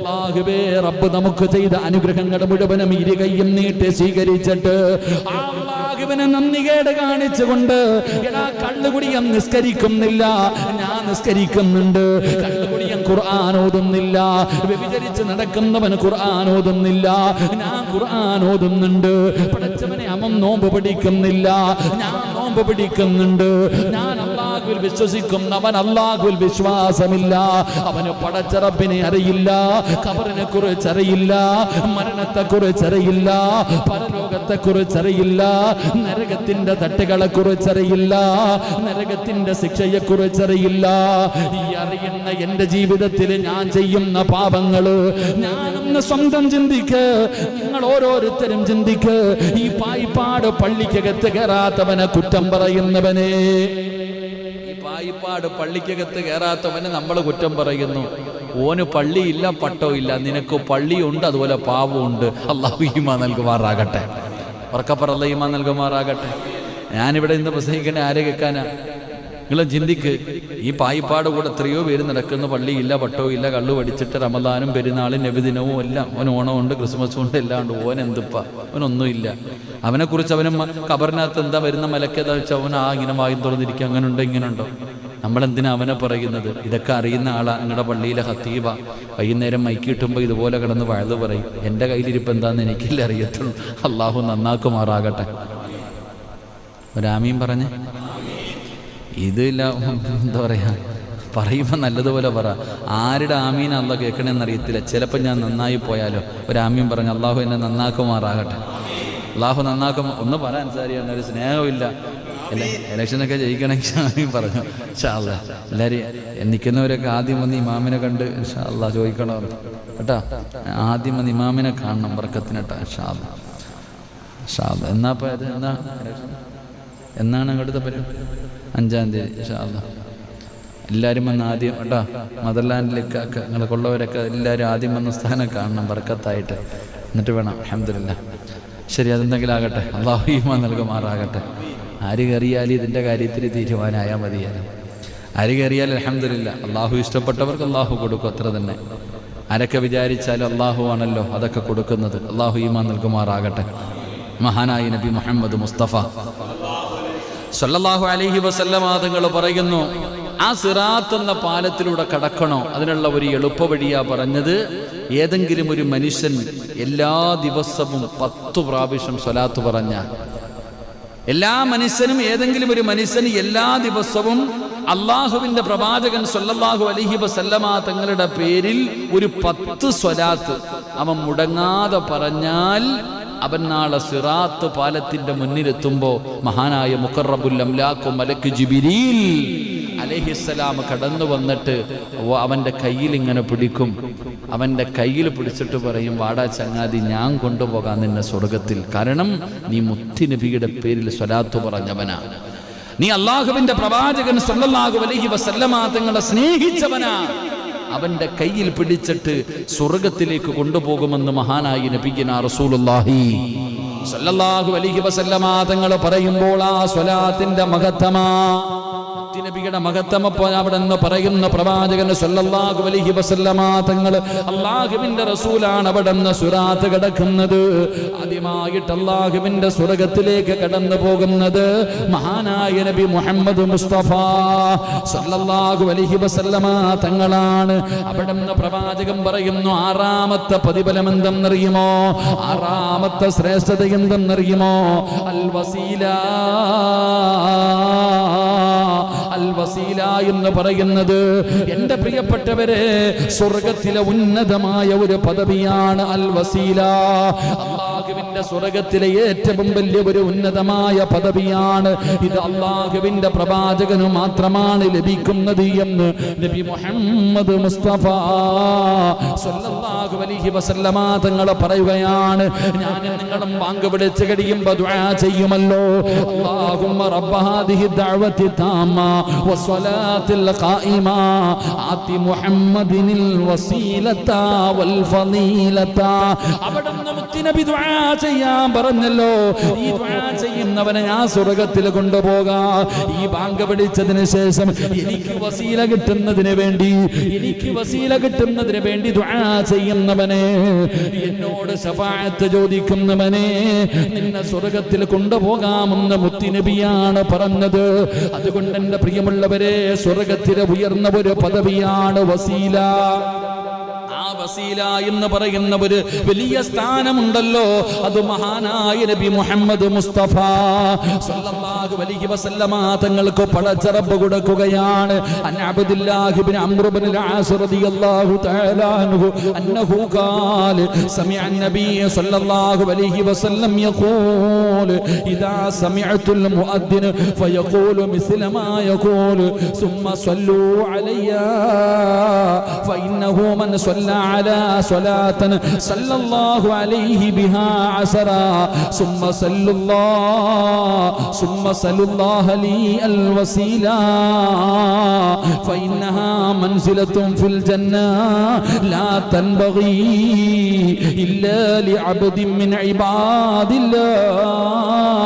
അല്ലാഹുവേ, റബ്ബ് നമുക്ക് ചെയ്ത അനുഗ്രഹങ്ങൾ മുഴുവനും ഇരുകൈയും നീട്ടി സ്വീകരിച്ചിട്ട് അല്ലാഹുവിനെ നന്ദികേട് കാണിച്ചുകൊണ്ട് എടാ കള്ളുകുടിയം നിസ്കരിക്കുന്നില്ല, ഞാൻ നിസ്കരിക്കുന്നുണ്ട്. കള്ളുകുടിയം ഖുർആൻ ഓതുന്നില്ല. വ്യഭിചരിച്ച് നടക്കുന്നവന് ഖുർആൻ ഓതുന്നില്ല, ഞാൻ ഖുർആൻ ഓതുന്നുണ്ട്. പടച്ചവനെ അവൻ നോമ്പ് പിടിക്കുന്നില്ല, ഞാൻ നോമ്പ് പിടിക്കുന്നുണ്ട്. ഞാൻ അല്ലാഹുവിൽ വിശ്വസിക്കുന്നവൻ അല്ലാഹുവിൽ വിശ്വാസമില്ല. അവന് പടച്ച റബ്ബിനെ അറിയില്ല, ഖബറിനെ കുറിച്ചറിയില്ല, മരണത്തെ കുറിച്ചറിയില്ല, പരലോകത്തെ കുറിച്ചറിയില്ല, നരകത്തിന്റെ തട്ടുകളെ കുറിച്ചറിയില്ല, നരകത്തിന്റെ ശിക്ഷയെ കുറിച്ചറിയില്ല. ഈ അറിയുന്ന എന്റെ ജീവിതത്തിൽ ഞാൻ ചെയ്യുന്ന പാപങ്ങള് ഞാനൊന്ന് സ്വന്തം ചിന്തിക്ക്, നിങ്ങൾ ഓരോരുത്തരും ചിന്തിക്ക്. ഈ പായിപ്പാട് പള്ളിക്കകത്ത് കയറാത്തവനെ കുറ്റം പറയുന്നവനെ, ഈ പായിപ്പാട് പള്ളിക്കകത്ത് കയറാത്തവനെ നമ്മൾ കുറ്റം പറയുന്നു. ഓന് പള്ളിയില്ല, പട്ടവും ഇല്ല, നിനക്ക് പള്ളിയുണ്ട്, അതുപോലെ പാവമുണ്ട്. അല്ലാഹു ഈമാൻ നൽകുമാറാകട്ടെ. ഉറക്കപ്പറല്ല ഈമാൻ നൽകുമാറാകട്ടെ. ഞാനിവിടെ ഇന്ന് പ്രസംഗിക്കേണ്ട ആരെ കേൾക്കാനാ? നിങ്ങളും ചിന്തിക്ക്. ഈ പായിപ്പാട് കൂടെ എത്രയോ പേര് നടക്കുന്ന, പള്ളിയില്ല, പട്ടവും ഇല്ല, കള്ളു പഠിച്ചിട്ട് റമദാനും പെരുന്നാളും നബിദിനവും എല്ലാം, അവൻ ഓണമുണ്ട്, ക്രിസ്മസും ഉണ്ട്, എല്ലാം ഉണ്ട്. ഓൻ എന്തിപ്പ, അവനൊന്നുമില്ല. അവനെക്കുറിച്ച് അവനും ഖബറിനകത്ത് എന്താ വരുന്ന മലക്കേതാ വെച്ചാൽ അവൻ ഇങ്ങനെ വായും തുറന്നിരിക്കുക, അങ്ങനെയുണ്ടോ ഇങ്ങനെയുണ്ടോ. നമ്മളെന്തിനാ അവനെ പറയുന്നത്? ഇതൊക്കെ അറിയുന്ന ആളാ. നിങ്ങളുടെ പള്ളിയിലെ ഖത്തീബ വൈകുന്നേരം മൈക്ക് കിട്ടുമ്പോൾ ഇതുപോലെ കിടന്ന് വഴുത് പറയും. എൻ്റെ കയ്യിലിരിപ്പം എന്താണെന്ന് എനിക്കില്ല അറിയത്തുള്ളൂ. അള്ളാഹു നന്നാക്കുമാറാകട്ടെ. ഒരാമീൻ പറഞ്ഞ് ഇതില്ല, എന്താ പറയുക, പറയുമ്പോൾ നല്ലതുപോലെ പറ. ആരുടെ ആമീൻ അള്ളാഹ് കേൾക്കണമെന്നറിയത്തില്ല. ചിലപ്പോൾ ഞാൻ നന്നായി പോയാലോ. ഒരാമീൻ പറഞ്ഞ് അള്ളാഹു എന്നെ നന്നാക്കുമാറാകട്ടെ. അള്ളാഹു നന്നാക്കും. ഒന്ന് പറയാൻ സാരിയാണ്, ഒരു സ്നേഹമില്ല. ഇലക്ഷനൊക്കെ ജയിക്കണമെങ്കിൽ ആമീൻ പറഞ്ഞു. ഇൻഷാ അല്ലാഹ് എല്ലാവരും നിൽക്കുന്നവരൊക്കെ ആദ്യം വന്ന് ഇമാമിനെ കണ്ട് ഇൻഷാ അല്ലാഹ് ചോദിക്കണം കേട്ടോ. ആദ്യം വന്ന് ഇമാമിനെ കാണണം ബർക്കത്തിനട്ടാ. ഇൻഷാ അല്ലാഹ്. ഇൻഷാ അല്ലാഹ്. എന്നാപ്പോൾ ഇത് എന്നാണ് അങ്ങോട്ടത്തെ പരിപാടി? 5-ാം തീയതി ഇൻഷാ അല്ലാഹ്. എല്ലാവരും വന്ന് ആദ്യം കേട്ടോ, മദർലാൻഡിലേക്ക് നിങ്ങളൊക്കെ ഉള്ളവരൊക്കെ എല്ലാവരും ആദ്യം വന്ന സ്ഥാനം കാണണം ബർക്കത്തായിട്ട്. എന്നിട്ട് വേണം. അൽഹംദുലില്ലാഹ്. ശരി, അതെന്തെങ്കിലും ആകട്ടെ. അല്ലാഹു ഈമാൻ നൽകുമാറാകട്ടെ. ആര് കയറിയാലും ഇതിൻ്റെ കാര്യത്തിൽ തീരുമാനമായാൽ മതിയാലും. ആര് കയറിയാലും അൽഹംദുലില്ലാഹ്. അള്ളാഹു ഇഷ്ടപ്പെട്ടവർക്ക് അള്ളാഹു കൊടുക്കും, അത്ര തന്നെ. ആരൊക്കെ വിചാരിച്ചാലും അള്ളാഹു ആണല്ലോ അതൊക്കെ കൊടുക്കുന്നത്. അള്ളാഹു ഈമാൻ നൽകുമാറാകട്ടെ. മഹാനായ നബി മുഹമ്മദ് മുസ്തഫ സല്ലല്ലാഹു അലൈഹി വസല്ലമ തങ്ങൾ പറയുന്നു, ആ സിറാത്ത് എന്ന പാലത്തിലൂടെ കടക്കണോ, അതിനുള്ള ഒരു എളുപ്പവഴിയാ പറഞ്ഞത്. ഏതെങ്കിലും ഒരു മനുഷ്യൻ എല്ലാ ദിവസവും 10 പ്രാവശ്യം സ്വലാത്ത് പറഞ്ഞാൽ, എല്ലാ മനുഷ്യനും ഏതെങ്കിലും ഒരു മനുഷ്യന് എല്ലാ ദിവസവും അള്ളാഹുവിന്റെ പ്രവാചകൻ സല്ലല്ലാഹു അലൈഹി വസല്ലമ തങ്ങളുടെ പേരിൽ ഒരു 10 സ്വലാത്ത് അവൻ മുടങ്ങാതെ പറഞ്ഞാൽ, അവൻ നാളെ സിറാത്ത് പാലത്തിന്റെ മുന്നിലെത്തുമ്പോൾ മഹാനായ മുഖറബുൽ അംലാഖ് മലക്ക് ജിബ്രീൽ അലൈഹിസ്സലാം കടന്നു വന്നിട്ട് അവന്റെ കയ്യിൽ ഇങ്ങനെ പിടിക്കും. അവന്റെ കയ്യിൽ പിടിച്ചിട്ട് പറയും, വാടാ ചങ്ങാതി, ഞാൻ കൊണ്ടുപോകാൻ നിന്നെ സ്വർഗത്തിൽ. കാരണം നീ മുത്തി നബിയുടെ പേരിൽ സ്വലാത്ത് പറഞ്ഞവനാ, നീ അള്ളാഹുവിന്റെ പ്രവാചകൻ സല്ലല്ലാഹു അലൈഹി വസല്ലമ തങ്ങളെ സ്നേഹിച്ചവനാ. അവന്റെ കയ്യിൽ പിടിച്ചിട്ട് സ്വർഗത്തിലേക്ക് കൊണ്ടുപോകുമെന്ന് മഹാനായി നബിയുനാ റസൂലുള്ളാഹി സല്ലല്ലാഹു അലൈഹി വസല്ലമ തങ്ങൾ പറയുമ്പോൾ ആ സ്വലാത്തിന്റെ മഹത്വമാ, നബിയുടെ മഹത്വം അവിടെ നിന്ന് പറയുന്ന പ്രവാചകൻ സല്ലല്ലാഹു അലൈഹി വസല്ലമ തങ്ങൾ അല്ലാഹുവിന്റെ റസൂലാണ് അവിടെ നിന്ന് സിറാത്ത് കടക്കുന്നത്. ആദ്യമായിട്ട് അല്ലാഹുവിന്റെ സ്വർഗ്ഗത്തിലേക്ക് കടന്നു പോകുന്നത് മഹാനായ നബി മുഹമ്മദ് മുസ്തഫ സല്ലല്ലാഹു അലൈഹി വസല്ലമ തങ്ങളാണ്. അവിടെ നിന്ന് പ്രവാചകൻ പറയുന്നു, 6ാമത്തെ പ്രതിഫലം എന്തെന്നറിയുമോ? 6ാമത്തെ ശ്രേഷ്ഠത എന്തെന്നറിയുമോ? അൽ വസീല. അൽ വസീല എന്ന് പറയുന്നത്, എന്റെ പ്രിയപ്പെട്ടവരെ, സ്വർഗത്തിലെ ഉന്നതമായ ഒരു പദവിയാണ് അൽ വസീല. അല്ലാഹുവിന്റെ സ്വർഗത്തിലെ ഏറ്റവും വലിയ ഒരു ഉന്നതമായ പദവിയാണ് ഇത്. അല്ലാഹുവിന്റെ പ്രവാചകന് മാത്രമാണ് ലഭിക്കുന്നത് എന്ന് നബി മുഹമ്മദ് മുസ്തഫ സല്ലല്ലാഹു അലൈഹി വസല്ലമ തങ്ങൾ പറയുകയാണ്. ഞാനും നിങ്ങളും വാങ്ക് വിളിച്ച് കഴിയുമ്പോൾ ദുആ ചെയ്യുമല്ലോ, അല്ലാഹുമ്മ റബ്ബ ഹാദിഹി ദഅവതി താമ വസ്സലാത്തിൽ ഖായിമ ആതി മുഹമ്മദിനിൽ വസീലത വൽ ഫളീലത. അവിടുന്ന് മുഅദ്ദിനബി ദുആ ചെയ്യാൻ പറഞ്ഞല്ലോ. ഈ ദുആ ചെയ്യുന്നവനെ ഞാൻ സ്വർഗ്ഗത്തിൽ കൊണ്ടുപോകാം. ഈ ബാങ്ക് വിളിച്ചതിന് ശേഷം എനിക്ക് വസീല കിട്ടുന്നതിന് വേണ്ടി ദുആ ചെയ്യുന്നവനെ, എന്നോട് ശഫാഅത്ത് ചോദിക്കുന്നവനെ നിന്നെ സ്വർഗ്ഗത്തിൽ കൊണ്ടുപോകാമെന്ന് മുത്തുനബിയാണ് പറഞ്ഞത്. അതുകൊണ്ട് എന്റെ പ്രിയമുള്ളവരെ, സ്വർഗ്ഗത്തിലെ ഉയർന്ന ഒരു പദവിയാണ് വസീല. ആ വസീല എന്ന് പറയുന്ന ഒരു വലിയ സ്ഥാനമുണ്ടല്ലോ, അത് മഹാനായ നബി മുഹമ്മദ് മുസ്തഫ സല്ലല്ലാഹു അലൈഹി വസല്ലമ തങ്ങൾക്ക് പടച്ച റബ്ബ് കൊടുക്കുകയാണ്. അൻ അബ്ദുല്ലാഹി ഇബ്നു അംർ ഇബ്നുൽ ആസ് റളിയല്ലാഹു തആല അൻഹു അന്നഹു ഖാല സമിഅ അൻ-നബി സല്ലല്ലാഹു അലൈഹി വസല്ലം യഖൂൽ ഇദാ സമിഅതുൽ മുഅദ്ദിൻ ഫയഖൂലു മിസ്ല മാ യഖൂൽ സുമ്മ സ്വല്ലു അലയ്യ ഫഇന്നഹു മൻ صلى على صلاة صلى الله عليه بها عشرا ثم صلوا الله لي الوسيلة فإنها منزلة في الجنة لا تنبغي إلا لعبد من عباد الله.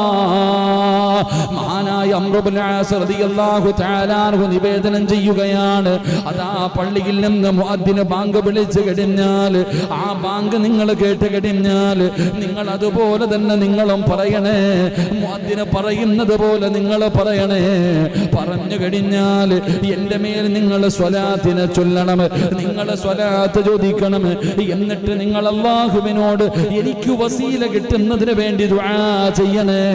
മഹാനായ അംർ ഇബ്നു ആസ് റളിയല്ലാഹു തആല അൻഹു നിവേദനം ചെയ്യുകയാണ്, അതാ പള്ളിയിൽ നിന്ന് മുഅദ്ദിൻ ബാങ്ക് വിളിച്ചു കഴിഞ്ഞാൽ, ആ ബാങ്ക് നിങ്ങൾ കേട്ട് കഴിഞ്ഞാൽ നിങ്ങൾ അതുപോലെ തന്നെ നിങ്ങളും പറയണേ. മുഅദ്ദിൻ പറയുന്നത് പോലെ നിങ്ങൾ പറയണേ. പറഞ്ഞു കഴിഞ്ഞാൽ എൻ്റെ മേൽ നിങ്ങൾ സ്വലാത്തിനെ ചൊല്ലണം, നിങ്ങൾ സ്വലാത്ത് ചോദിക്കണം. എന്നിട്ട് നിങ്ങൾ അല്ലാഹുവിനോട് എനിക്ക് വസീല കിട്ടുന്നതിന് വേണ്ടി ദുആ ചെയ്യണേ.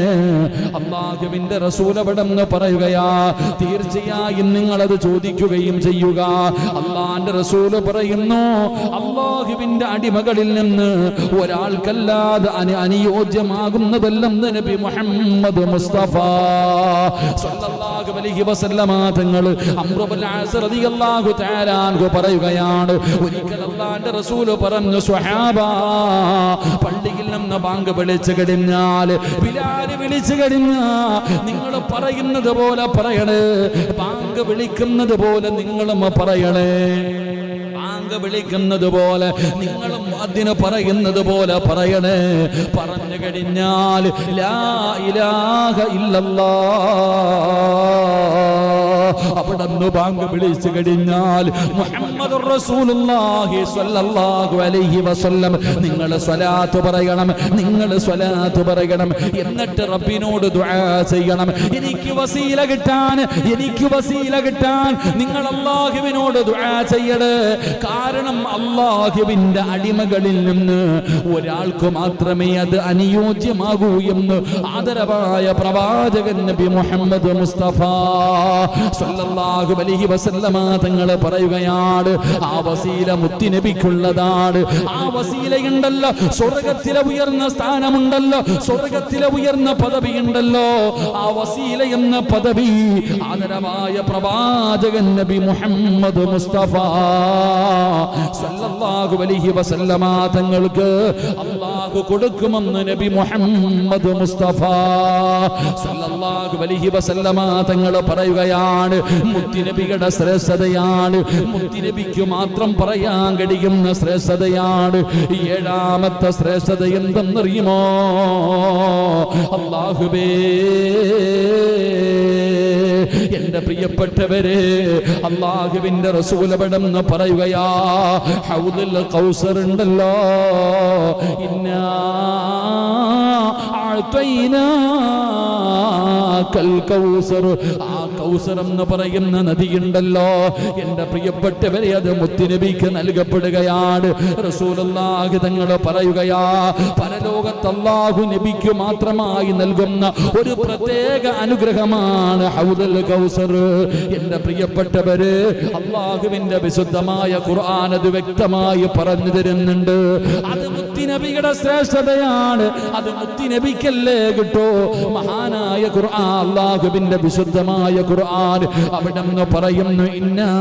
അല്ലാഹുവിന്റെ റസൂൽ അവിടെന്ന് പറയുകയാ, തീർച്ചയായും നിങ്ങൾ അത് ചോദിക്കുകയും ചെയ്യുക. അല്ലാഹുവിന്റെ റസൂൽ പറയുന്നു, അല്ലാഹുവിന്റെ അടിമകളിൽ നിന്ന് ഒരാൾക്കല്ലാതെ അനുയോജ്യമാകുന്നതല്ലെന്ന് നബി മുഹമ്മദ് മുസ്തഫ സല്ലല്ലാഹു അലൈഹി വസല്ലമ തങ്ങൾ അംർ ഇബ്നു ആസ് റളിയല്ലാഹു തആല അൻഹു പറയുകയാണ്, ഒരിക്കൽ അല്ലാഹുവിന്റെ റസൂൽ പറഞ്ഞു, സ്വഹാബ പള്ളിയിൽ നിന്ന് ബാങ്ക് വിളിച്ചു കഴിഞ്ഞാൽ, ബിലാൽ വിളിച്ചു കഴിഞ്ഞാൽ നിങ്ങൾ പറയുന്നത് പോലെ പറയണേ. ബാങ്ക് വിളിക്കുന്നത് പോലെ നിങ്ങളും പറയണേ. ബാങ്ക് വിളിക്കുന്നത് പോലെ നിങ്ങളും അതിന് പറയുന്നത് പോലെ പറയണേ. പറഞ്ഞു കഴിഞ്ഞാൽ ലാ ഇലാഹ ഇല്ലല്ലാഹ്, അവിടുന്ന് ബാങ്ക് വിളിച്ചു കഴിഞ്ഞാൽ മുഹമ്മദുർ റസൂലുള്ളാഹി സ്വല്ലല്ലാഹു അലൈഹി വസല്ലം നിങ്ങൾ സ്വലാത്ത് പറയണം, നിങ്ങൾ സ്വലാത്ത് പറയണം. എന്നിട്ട് റബ്ബിനോട് ദുആ ചെയ്യണം. എനിക്ക് വസീല കിട്ടാൻ നിങ്ങൾ അല്ലാഹുവിനോട് ദുആ ചെയ്യണേ. കാരണം അല്ലാഹുവിന്റെ അടിമകളിൽ നിന്ന് ഒരാൾക്ക് മാത്രമേ അത് അനുയോജ്യമാകൂ എന്ന് ആദരവായ പ്രവാചകൻ നബി മുഹമ്മദ് മുസ്തഫ സല്ലല്ലാഹു അലൈഹി വസല്ലമ തങ്ങൾ പറയുകയാണ്, ആ വസീല മുത്തുനബിക്കുള്ളതാണ്. ആ വസീലയുണ്ടല്ലോ, സ്വർഗ്ഗത്തിലെ ഉയർന്ന സ്ഥാനമുണ്ടല്ലോ, സ്വർഗ്ഗത്തിലെ ഉയർന്ന പദവി ഉണ്ടല്ലോ. ആ വസീല എന്ന പദവി ആദരവായ പ്രവാചകൻ നബി മുഹമ്മദ് മുസ്തഫ സല്ലല്ലാഹു അലൈഹി വസല്ലമ തങ്ങൾക്ക് അല്ലാഹു കൊടുക്കുമെന്ന് നബി മുഹമ്മദ് മുസ്തഫ സല്ലല്ലാഹു അലൈഹി വസല്ലമ തങ്ങൾ പറയുകയാണ്. മുത്തുനബിയുടെ ശ്രേഷ്ഠതയാണ്, മുത്തുനബിക്ക് മാത്രം പറയാൻ കഴിയുന്ന ശ്രേഷ്ഠതയാണ്. ഏഴാമത്തെ ശ്രേഷ്ഠത എന്തെന്നറിയുമോ? അല്ലാഹുവേ, എന്റെ പ്രിയപ്പെട്ടവരെ, അല്ലാഹുവിന്റെ റസൂൽ അവിടെന്ന് പറയുകയാ, ഹൗദുൽ കൗസർ ഉണ്ടല്ലോ, ഇന്നാ അഅ്തൈനാകൽ കൗസർ, ആ കൗസർ എന്ന് പറയുന്ന നദിയുണ്ടല്ലോ എന്റെ പ്രിയപ്പെട്ടവരെ, അത് മുത്തുനബിക്ക് നൽകപ്പെടുകയാണ്. റസൂലുള്ളാഹി തങ്ങൾ പറയുകയാ, പരലോകത്ത് അല്ലാഹു നബിക്ക് മാത്രമായി നൽകുന്ന ഒരു പ്രത്യേക അനുഗ്രഹമാണ് ഹൗദുൽ കൗസർ. എന്റെ പ്രിയപ്പെട്ടവര്, അല്ലാഹുവിന്റെ വിശുദ്ധമായ ഖുർആൻ അത് വ്യക്തമായി പറഞ്ഞു തരുന്നുണ്ട്. അത് മുത്തുനബിയുടെ ശ്രേഷ്ഠതയാണ്. അത് മുത്തുനബിക്കല്ലേ കിട്ടോ. മഹാനായ ഖുർആൻ, അല്ലാഹുവിന്റെ വിശുദ്ധമായ ഖുർആൻ അവിടെന്ന് പറയുന്നു, ഇന്നാ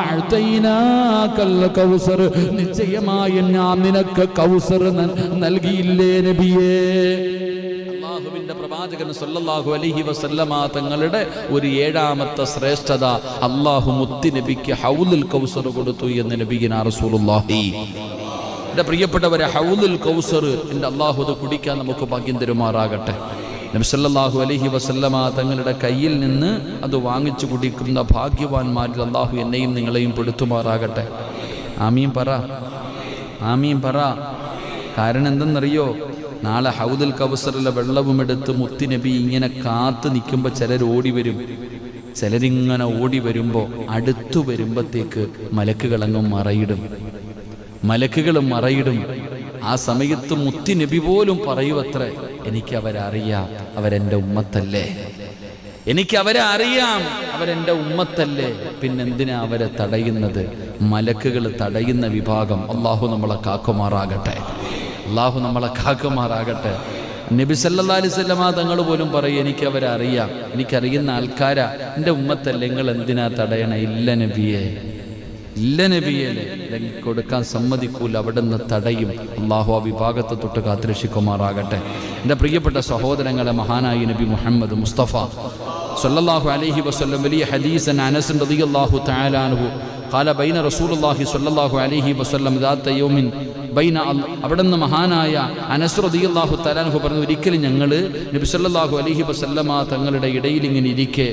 അഅ്തൈനാകൽ കൗസർ, നിശ്ചയമായി ഞാൻ നിനക്ക് കൗസർ നൽകിയില്ലേ നബിയേ. അല്ലാഹുവിന്റെ പ്രവാചകൻ സല്ലല്ലാഹു അലൈഹി വസല്ലമ തങ്ങളുടെ ഒരു ഏഴാമത്തെ ശ്രേഷ്ഠത, അല്ലാഹു മുത്തുനബിക്ക് ഹൗദുൽ കൗസർ കൊടുത്തു എന്ന് നബിയിനാ റസൂലുള്ളാഹി എൻ്റെ പ്രിയപ്പെട്ടവരെ, ഹൗദുൽ കൗസർ എൻ്റെ അള്ളാഹു അത് കുടിക്കാൻ നമുക്ക് ഭാഗ്യം തരുമാറാകട്ടെ. നബി സല്ലല്ലാഹു അലൈഹി വസല്ലമ തങ്ങളുടെ കയ്യിൽ നിന്ന് അത് വാങ്ങിച്ചു കുടിക്കുന്ന ഭാഗ്യവാന്മാരിൽ അള്ളാഹു എന്നെയും നിങ്ങളെയും പെടുത്തുമാറാകട്ടെ. ആമീൻ പറ, ആമീൻ പറ. കാരണം എന്തെന്നറിയോ? നാളെ ഹൗദുൽ കൗസറിലെ വെള്ളവും എടുത്ത് മുത്തി നബി ഇങ്ങനെ കാത്തു നിൽക്കുമ്പോൾ ചിലർ ഓടി വരും. ചിലരിങ്ങനെ ഓടി വരുമ്പോൾ അടുത്തു വരുമ്പോഴത്തേക്ക് മലക്കുകളങ്ങും മറയിടും, മലക്കുകൾ മറയിടും. ആ സമയത്ത് മുത്തി നബി പോലും പറയുവത്രേ, എനിക്കവരറിയാം, അവരെൻ്റെ ഉമ്മത്തല്ലേ, എനിക്കവരെ അറിയാം, അവരെൻ്റെ ഉമ്മത്തല്ലേ, പിന്നെന്തിനാ അവരെ തടയുന്നത്? മലക്കുകൾ തടയുന്ന വിഭാഗം. അള്ളാഹു നമ്മളെ കാക്കുമാറാകട്ടെ, അള്ളാഹു നമ്മളെ കാക്കുമാറാകട്ടെ. നബി സല്ലല്ലാഹു അലൈഹി വസല്ലമ തങ്ങൾ പോലും പറയും, എനിക്കവരെ അറിയാം, എനിക്കറിയുന്ന ആൾക്കാരാ, എൻ്റെ ഉമ്മത്തല്ലേ, നിങ്ങൾ എന്തിനാ തടയണേ? ഇല്ല നബിയെ, ഇല്ല നബിയെ, കൊടുക്കാൻ സമ്മതിക്കൂല, അവിടെ നിന്ന് തടയും. അള്ളാഹു ആ വിഭാഗത്തെ തൊട്ട് കാത്തുരക്ഷിക്കുമാറാകട്ടെ. എൻ്റെ പ്രിയപ്പെട്ട സഹോദരങ്ങളെ, മഹാനായ നബി മുഹമ്മദ് മുസ്തഫ സല്ലല്ലാഹു അലൈഹി വസല്ലം വലിയ ഹദീസൻ അനസ് റളിയല്ലാഹു തആല അൻഹു ഖാല ബൈന റസൂലുള്ളാഹി സ്വല്ലല്ലാഹു അലൈഹി വസല്ലം ദാത്ത യൗമിൻ ബൈന അവിടുന്ന് മഹാനായ അനസ് റളിയല്ലാഹു തആല അൻഹു പറഞ്ഞു, ഒരിക്കലും ഞങ്ങൾ നബി സല്ലല്ലാഹു അലൈഹി വസല്ലമ തങ്ങളുടെ ഇടയിൽ ഇങ്ങനെ ഇരിക്കെ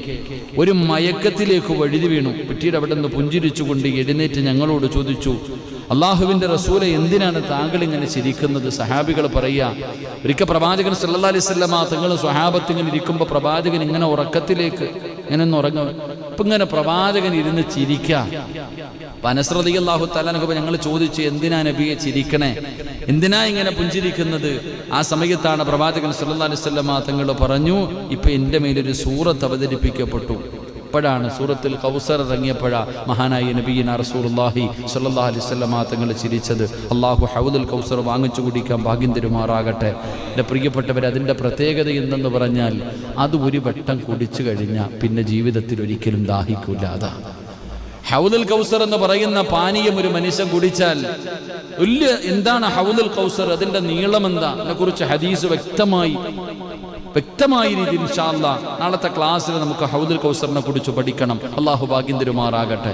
ഒരു മയക്കത്തിലേക്ക് വഴുതി വീണു. പിറ്റീട് അവിടെ നിന്ന് പുഞ്ചിരിച്ചുകൊണ്ട് എഴുന്നേറ്റ് ഞങ്ങളോട് ചോദിച്ചു, അള്ളാഹുവിൻ്റെ റസൂലെ, എന്തിനാണ് താങ്കൾ ഇങ്ങനെ ചിരിക്കുന്നത്? സഹാബികൾ പറയുക, ഒരിക്കൽ പ്രവാചകൻ സല്ലല്ലാഹു അലൈഹി വസല്ലമ തങ്ങൾ സ്വഹാബത്ത് ഇങ്ങനെ ഇരിക്കുമ്പോൾ പ്രവാചകൻ ഇങ്ങനെ ഉറക്കത്തിലേക്ക് ഇങ്ങനെ ഒന്ന് ഉറങ്ങും. അപ്പം ഇങ്ങനെ പ്രവാചകൻ ഇരുന്ന് ചിരിക്കുക. അനസ് റളിയല്ലാഹു തആല അൻഹു ഞങ്ങൾ ചോദിച്ചു, എന്തിനാ നബിയെ ചിരിക്കണേ, എന്തിനാ ഇങ്ങനെ പുഞ്ചിരിക്കുന്നത്? ആ സമയത്താണ് പ്രവാചകൻ സല്ലല്ലാഹു അലൈഹി വസല്ലമ തങ്ങൾ പറഞ്ഞു, ഇപ്പം എൻ്റെ മേലൊരു സൂറത്ത് അവതരിപ്പിക്കപ്പെട്ടു. അപ്പോഴാണ് സൂറത്തുൽ കൗസർ ഇറങ്ങിയപ്പോഴാ മഹാനായ നബിയിന റസൂലുള്ളാഹി സ്വല്ലല്ലാഹു അലൈഹി വസല്ലമ തങ്ങൾ ചിരിച്ചത്. അള്ളാഹു ഹൗദുൽ കൗസർ വാങ്ങിച്ചു കുടിക്കാൻ ഭാഗ്യം തരുമാറാകട്ടെ. എൻ്റെ പ്രിയപ്പെട്ടവർ, അതിൻ്റെ പ്രത്യേകത എന്തെന്ന് പറഞ്ഞാൽ അത് ഒരു വട്ടം കുടിച്ചു കഴിഞ്ഞാൽ പിന്നെ ജീവിതത്തിൽ ഒരിക്കലും ദാഹിക്കൂല. അതാണ് ഹൗദുൽ കൗസർ എന്ന് പറയുന്ന പാനീയം. ഒരു മനുഷ്യൻ കുടിച്ചാൽ എന്താണ് ഹൗദുൽ കൗസർ, അതിൻ്റെ നീളം എന്താ, അതിനെക്കുറിച്ച് ഹദീസ് വ്യക്തമായ രീതിയിൽ ഇൻഷാ അല്ലാഹ് നാളത്തെ ക്ലാസ്സിൽ നമുക്ക് ഹൗദുൽ കൗസറിനെ കുറിച്ച് പഠിക്കണം. അള്ളാഹു ഭാഗ്യം തരുമാറാകട്ടെ.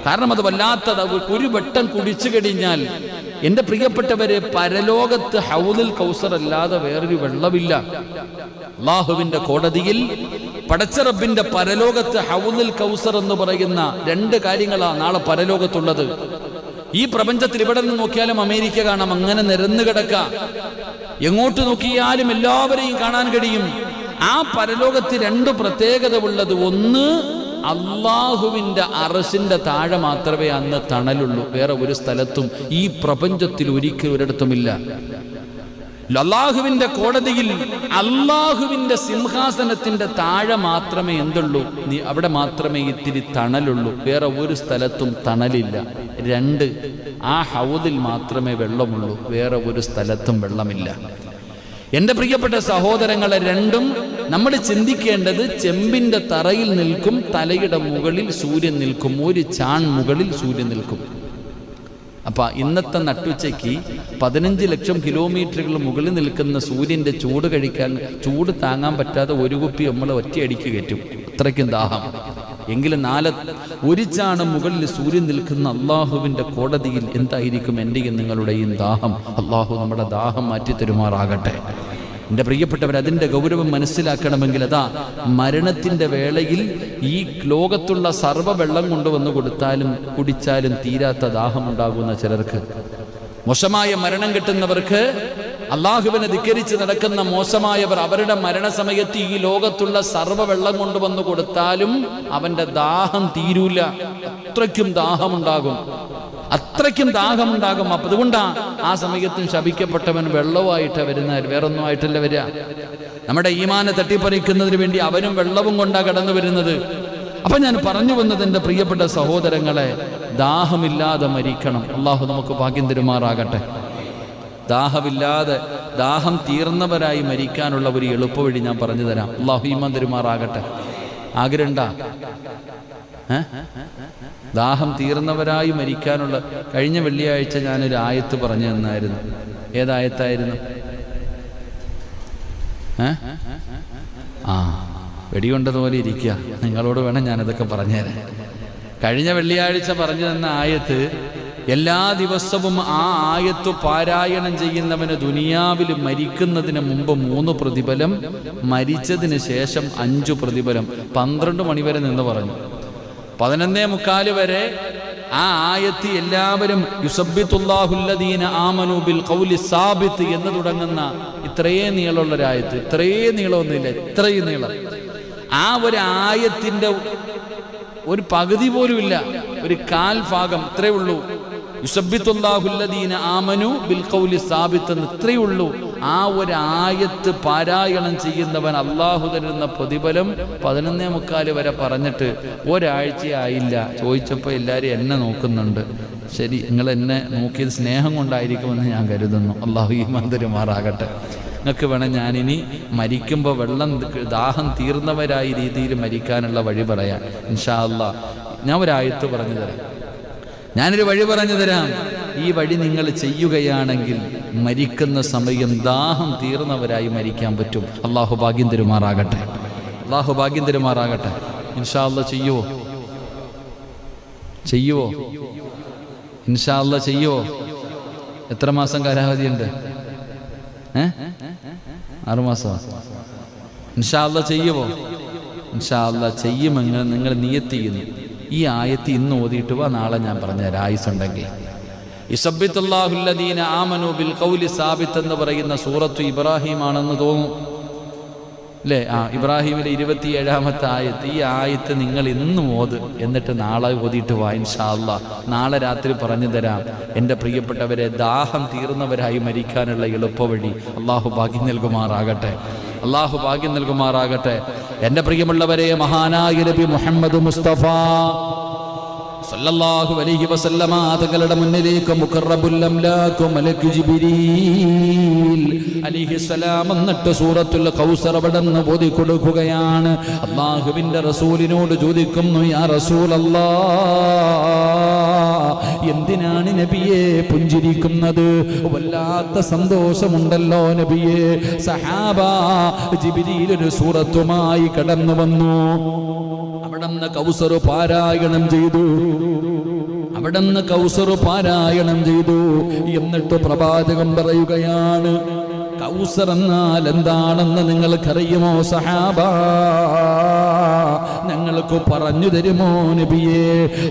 കാരണം അത് വല്ലാത്തത്. ഒരു വട്ടം കുടിച്ചു കഴിഞ്ഞാൽ എൻ്റെ പ്രിയപ്പെട്ടവരെ, പരലോകത്ത് ഹൗദുൽ കൗസർ അല്ലാതെ വേറൊരു വെള്ളമില്ല. അള്ളാഹുവിൻ്റെ കോടതിയിൽ പടച്ച റബ്ബിന്റെ പരലോകത്ത് ഹൗദുൽ കൗസർ എന്ന് പറയുന്ന രണ്ട് കാര്യങ്ങളാണ് നാളെ പരലോകത്തുള്ളത്. ഈ പ്രപഞ്ചത്തിൽ ഇവിടെ നിന്ന് നോക്കിയാലും അമേരിക്ക കാണാം, അങ്ങനെ നിരന്നു കിടക്കാം. എങ്ങോട്ട് നോക്കിയാലും എല്ലാവരെയും കാണാൻ കഴിയും. ആ പരലോകത്ത് രണ്ട് പ്രത്യേകത ഉള്ളത്. ഒന്ന്, അള്ളാഹുവിൻ്റെ അർശിന്റെ താഴെ മാത്രമേ അന്ന് തണലുള്ളൂ. വേറെ ഒരു സ്ഥലത്തും ഈ പ്രപഞ്ചത്തിൽ ഒരിക്കലും ഒരിടത്തുമില്ല. അള്ളാഹുവിന്റെ കോടതിയിൽ അള്ളാഹുവിന്റെ സിംഹാസനത്തിന്റെ താഴെ മാത്രമേ എന്തുള്ളൂ, അവിടെ മാത്രമേ ഇത്തിരി തണലുള്ളൂ. വേറെ ഒരു സ്ഥലത്തും തണലില്ല. രണ്ട്, ആ ഹൗദിൽ മാത്രമേ വെള്ളമുള്ളൂ. വേറെ ഒരു സ്ഥലത്തും വെള്ളമില്ല. എൻ്റെ പ്രിയപ്പെട്ട സഹോദരങ്ങളെ, രണ്ടും നമ്മൾ ചിന്തിക്കേണ്ടത്, ചെമ്പിന്റെ തറയിൽ നിൽക്കും, തലയുടെ മുകളിൽ സൂര്യൻ നിൽക്കും, ഒരു ചാൺ മുകളിൽ സൂര്യൻ നിൽക്കും. അപ്പൊ ഇന്നത്തെ നട്ടുച്ചയ്ക്ക് 15 ലക്ഷം കിലോമീറ്ററുകൾ മുകളിൽ നിൽക്കുന്ന സൂര്യന്റെ ചൂട് താങ്ങാൻ പറ്റാതെ ഒരു കുപ്പി നമ്മൾ ഒറ്റയടിക്ക് കയറ്റും. അത്രയ്ക്കും ദാഹം. എങ്കിലും ഒരു ചാണ് മുകളിൽ സൂര്യൻ നിൽക്കുന്ന അള്ളാഹുവിന്റെ കോടതിയിൽ എന്തായിരിക്കും എൻ്റെയും നിങ്ങളുടെയും ദാഹം? അള്ളാഹു നമ്മുടെ ദാഹം മാറ്റി തരുമാറാകട്ടെ. എൻ്റെ പ്രിയപ്പെട്ടവർ, അതിൻ്റെ ഗൗരവം മനസ്സിലാക്കണമെങ്കിൽ അതാ മരണത്തിൻ്റെ വേളയിൽ ഈ ലോകത്തുള്ള സർവ്വ വെള്ളം കൊണ്ടുവന്ന് കുടിച്ചാലും തീരാത്ത ദാഹമുണ്ടാകുന്ന ചിലർക്ക്, മോശമായ മരണം കിട്ടുന്നവർക്ക്, അള്ളാഹുവിനെ ധിക്കരിച്ച് നടക്കുന്ന മോശമായവർ, അവരുടെ മരണസമയത്ത് ഈ ലോകത്തുള്ള സർവ്വ വെള്ളം കൊണ്ടുവന്ന് കൊടുത്താലും അവൻ്റെ ദാഹം തീരൂല. അത്രയ്ക്കും ദാഹമുണ്ടാകും. അപ്പൊ അതുകൊണ്ടാ ആ സമയത്തും ശപിക്കപ്പെട്ടവൻ വെള്ളവുമായിട്ട് വരുന്ന, വേറൊന്നും ആയിട്ടല്ല വരിക. നമ്മുടെ ഈമാനെ തട്ടിപ്പറിക്കുന്നതിന് വേണ്ടി അവനും വെള്ളവും കൊണ്ടാ കടന്നു വരുന്നത്. അപ്പൊ ഞാൻ പറഞ്ഞു വന്നത്, എൻ്റെ പ്രിയപ്പെട്ട സഹോദരങ്ങളെ, ദാഹമില്ലാതെ മരിക്കണം. അള്ളാഹു നമുക്ക് ഭാഗ്യം തരുമാറാകട്ടെ. ദാഹം തീർന്നവരായി മരിക്കാനുള്ള ഒരു എളുപ്പവഴി ഞാൻ പറഞ്ഞു തരാം. അള്ളാഹു ഈമാൻ തരുമാറാകട്ടെ. ആഗ്രഹമുണ്ടാ? ദാഹം തീർന്നവരായി മരിക്കാനുള്ള, കഴിഞ്ഞ വെള്ളിയാഴ്ച ഞാനൊരു ആയത്ത് പറഞ്ഞു തന്നായിരുന്നു. ഏതായത്തായിരുന്നു? വെടികൊണ്ടതുപോലെ ഇരിക്കുക. നിങ്ങളോട് വേണം ഞാനതൊക്കെ പറഞ്ഞുതരാൻ. കഴിഞ്ഞ വെള്ളിയാഴ്ച പറഞ്ഞു തന്ന ആയത്ത് എല്ലാ ദിവസവും ആ ആയത്ത് പാരായണം ചെയ്യുന്നവന് ദുനിയാവിൽ മരിക്കുന്നതിന് മുമ്പ് 3 പ്രതിഫലം, മരിച്ചതിന് ശേഷം 5 പ്രതിഫലം. 12 മണി വരെ നിന്ന് പറഞ്ഞു. 11:45 വരെ ആ ആയത്ത് എല്ലാവരും യുസബ്ബിതുല്ലാഹുല്ലദീന ആമനു ബിൽ ഖൗലി സാബിത്ത് എന്ന് തുടങ്ങുന്ന ഇത്രയും നീളമുള്ളൊരായത്ത്, ഇത്രയും നീളമൊന്നുമില്ല, ഇത്രയും നീളം. ആ ഒരു ആയത്തിൻ്റെ ഒരു പകുതി പോലുമില്ല, ഒരു 1/4 ഭാഗം ഇത്രയേ ഉള്ളൂ. യുസബ്ബിതുല്ലാഹുല്ലദീന ആമനു ബിൽ ഖൗലി സാബിത്ത് എന്ന് ഇത്രയേ ഉള്ളൂ. ആ ഒരു ആയത്ത് പാരായണം ചെയ്യുന്നവൻ അള്ളാഹു തരുന്ന പ്രതിഫലം 11:45 വരെ പറഞ്ഞിട്ട് ഒരാഴ്ചയായില്ല. ചോദിച്ചപ്പോൾ എല്ലാവരും എന്നെ നോക്കുന്നുണ്ട്. ശരി, നിങ്ങൾ എന്നെ നോക്കിയത് സ്നേഹം കൊണ്ടായിരിക്കുമെന്ന് ഞാൻ കരുതുന്നു. അള്ളാഹു ഈമാൻ തരുമാറാകട്ടെ. നിങ്ങൾക്ക് വേണം ഞാനിനി മരിക്കുമ്പോൾ ദാഹം തീർന്നവരായി രീതിയിൽ മരിക്കാനുള്ള വഴി പറയാം ഇൻഷാ അല്ലാഹ്. ഞാൻ ഒരായത്ത് പറഞ്ഞു തരാം, ഞാനൊരു വഴി പറഞ്ഞു തരാം. ഈ വഴി നിങ്ങൾ ചെയ്യുകയാണെങ്കിൽ മരിക്കുന്ന സമയം ദാഹം തീർന്നവരായി മരിക്കാൻ പറ്റും. അള്ളാഹു ഭാഗ്യം തരുമാറാകട്ടെ, അള്ളാഹു ഭാഗ്യം തരുമാറാകട്ടെ. ഇൻഷാ അല്ലാഹ് ചെയ്യുവോ? ഇൻഷാ അല്ലാഹ് ചെയ്യുവോ? എത്ര മാസം കാലാവധിയുണ്ട്? 6 മാസം. ഇൻഷാ അല്ലാഹ് ചെയ്യുവോ? ഇൻഷാ അല്ലാഹ് ചെയ്യുമെന്ന് നിങ്ങൾ നിയത്ത് ചെയ്യുന്നു. ഈ ആയത്ത് ഇന്ന് ഓതിയിട്ട് വാ, നാളെ ഞാൻ പറഞ്ഞുതരാം ആയുസുണ്ടെങ്കിൽ. യുസബ്ബിതുല്ലാഹുല്ലദീന ആമനു ബിൽ ഖൗലി സാബിത്ത് എന്ന് പറയുന്ന സൂറത്ത് ഇബ്രാഹിം ആണെന്ന് തോന്നും അല്ലേ? ഇബ്രാഹിമിലെ 27-ാമത്തെ ആയത്ത്. ഈ ആയത്ത് നിങ്ങൾ ഇന്ന് ഓത്, എന്നിട്ട് നാളെ ഓതിയിട്ട് വാ ഇൻഷാ അല്ലാഹ്. നാളെ രാത്രി പറഞ്ഞു തരാം എൻ്റെ പ്രിയപ്പെട്ടവരെ, ദാഹം തീർന്നവരായി മരിക്കാനുള്ള എളുപ്പവഴി. അള്ളാഹു ഭാഗ്യം നൽകുമാറാകട്ടെ, അള്ളാഹു ഭാഗ്യം നൽകുമാറാകട്ടെ. എൻ്റെ പ്രിയമുള്ളവരെ, മഹാനായ നബി മുഹമ്മദ് മുസ്തഫ സല്ലല്ലാഹു അലൈഹി വസല്ലമ തങ്ങളുടെ മുന്നിലേക്ക് മുഖറബുൽ അംലാഖു മലക്ക് ജിബ്രീൽ അലൈഹിസ്സലാം എന്നിട്ട് സൂറത്തുൽ കൗസർ അവിടുന്ന് ഓതി കൊടുക്കുകയാണ്. അല്ലാഹുവിൻ്റെ റസൂലിനോട് ചോദിക്കുന്നു, യാ റസൂലല്ലാഹ്, എന്തിനാണ് നബിയെ പുഞ്ചിരിക്കുന്നത്? വല്ലാത്ത സന്തോഷമുണ്ടല്ലോ നബിയെ. സഹാബ, ജിബ്രീൽ ഒരു സൂറത്തുമായി കടന്നു വന്നു. അവിടുന്ന് കൗസർ പാരായണം ചെയ്തു, എന്നിട്ട് പ്രവാചകൻ പറയുകയാണ്, കൗസർ എന്നാൽ എന്താണെന്ന് നിങ്ങൾക്കറിയുമോ സഹാബ? ഞങ്ങൾക്ക് പറഞ്ഞു തരുമോ നബിയേ?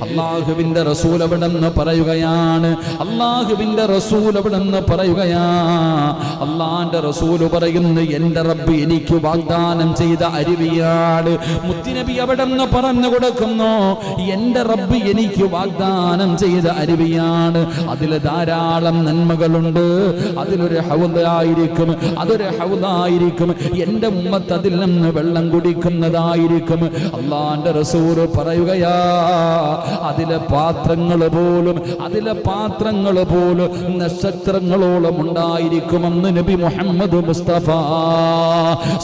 അള്ളാഹുവിൻ്റെ റസൂൽ അവിടെന്ന് പറയുകയാണ്, അള്ളാന്റെ റസൂൽ പറയുന്നു, എൻ്റെ റബ്ബ് എനിക്ക് വാഗ്ദാനം ചെയ്ത അരുവിയാണ്. മുത്തുനബി അവിടെന്ന് പറഞ്ഞു കൊടുക്കുന്നു, എൻ്റെ റബ്ബ് എനിക്ക് വാഗ്ദാനം ചെയ്ത അരുവിയാണ്. അതിൽ ധാരാളം നന്മകളുണ്ട്. അതിലൊരു ഹൗദായിരിക്കും. എൻ്റെ ഉമ്മത്ത് അതിൽ നിന്ന് വെള്ളം കുടിക്കുന്നതായിരിക്കും. അള്ളാന്റെ റസൂൽ പറയുകയാ, അതിലെ പാത്രങ്ങൾ പോലും നക്ഷത്രങ്ങളോളം ഉണ്ടായിരിക്കുമെന്ന് നബി മുഹമ്മദ് മുസ്തഫ